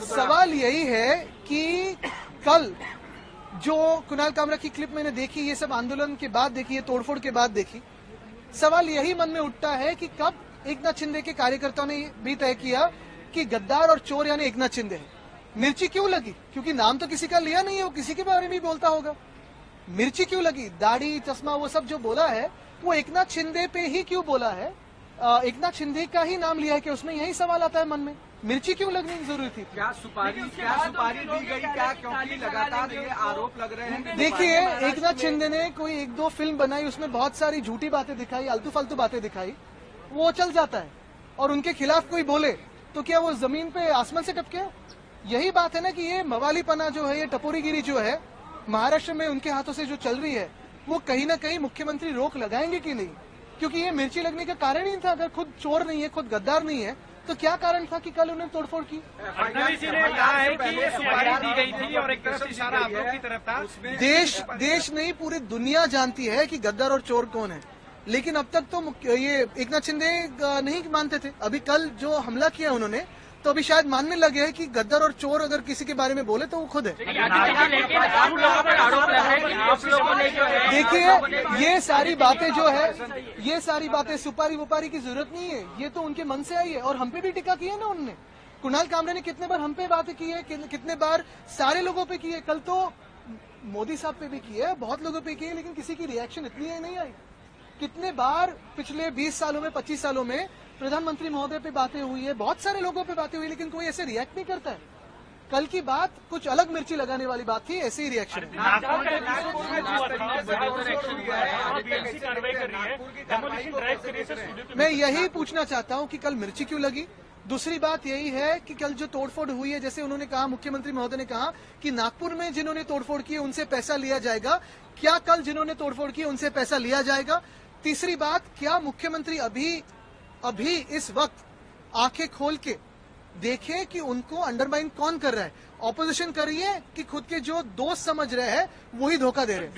सवाल यही है कि कल जो कुणाल कामरा की क्लिप मैंने देखी, ये सब आंदोलन के बाद देखी, ये तोड़फोड़ के बाद देखी, सवाल यही मन में उठता है कि कब एकनाथ शिंदे के कार्यकर्ताओं ने भी तय किया कि गद्दार और चोर यानी एकनाथ शिंदे है। मिर्ची क्यों लगी? क्योंकि नाम तो किसी का लिया नहीं है, वो किसी के बारे में भी बोलता होगा। मिर्ची क्यों लगी? दाढ़ी, चश्मा, वो सब जो बोला है वो एकनाथ शिंदे पे ही क्यों बोला है? एकनाथ शिंदे का ही नाम लिया है कि उसमें यही सवाल आता है मन में, मिर्ची क्यों लगनी जरूरी थी? क्या सुपारी दी गई क्या? क्योंकि लगातार ये आरोप लग रहे हैं। देखिए, एकनाथ शिंदे ने कोई 1-2 फिल्म बनाई, उसमें बहुत सारी झूठी बातें दिखाई, आलतू फालतू बातें दिखाई, वो चल जाता है। और उनके खिलाफ कोई बोले तो क्या वो जमीन पे आसमान से टपके? यही बात है ना कि ये मवालीपना जो है, ये टपोरीगिरी जो है महाराष्ट्र में उनके हाथों से जो चल रही है, वो कहीं ना कहीं मुख्यमंत्री रोक लगाएंगे कि नहीं? क्योंकि ये मिर्ची लगने का कारण ही था। अगर खुद चोर नहीं है, खुद गद्दार नहीं है, तो क्या कारण था कि कल उन्होंने तोड़फोड़ की? फडणवीस जी ने कहा है कि ये सुपारी दी गई थी और एक तरफ इशारा आप लोग की तरफ था। देश नहीं, पूरी दुनिया जानती है कि गद्दार और चोर कौन है, लेकिन अब तक तो ये एकनाथ शिंदे नहीं मानते थे। अभी कल जो हमला किया उन्होंने, तो अभी शायद मानने लगे हैं कि गद्दार और चोर अगर किसी के बारे में बोले तो वो खुद है। देखिए, ये सारी बातें जो है, ये सारी बातें सुपारी वुपारी की जरूरत नहीं है, ये तो उनके मन से आई है। और हम पे भी टिक्का की है ना उन्होंने। कुणाल कामरा ने कितने बार हम पे बातें की है, कितने बार सारे लोगों पे की है। कल तो मोदी साहब पे भी की है, बहुत लोगों पे की है, लेकिन किसी की रिएक्शन इतनी नहीं आई। कितने बार पिछले 20 सालों में, 25 सालों में प्रधानमंत्री महोदय पे बातें हुई है, बहुत सारे लोगों पे बातें हुई, लेकिन कोई ऐसे रिएक्ट नहीं करता है। कल की बात कुछ अलग मिर्ची लगाने वाली बात थी, ऐसे ही रिएक्शन है। मैं यही पूछना चाहता हूं कि कल मिर्ची क्यों लगी। दूसरी बात यही है कि कल जो तोड़फोड़ हुई है, जैसे उन्होंने कहा, मुख्यमंत्री महोदय ने कहा कि नागपुर में जिन्होंने तोड़फोड़ की उनसे पैसा लिया जाएगा। क्या कल जिन्होंने तोड़फोड़ की उनसे पैसा लिया जाएगा? तीसरी बात, क्या मुख्यमंत्री अभी इस वक्त आंखें खोल के देखें कि उनको अंडरमाइन कौन कर रहा है? ऑपोजिशन कर रही है कि खुद के जो दोस्त समझ रहे हैं वही धोखा दे रहे हैं?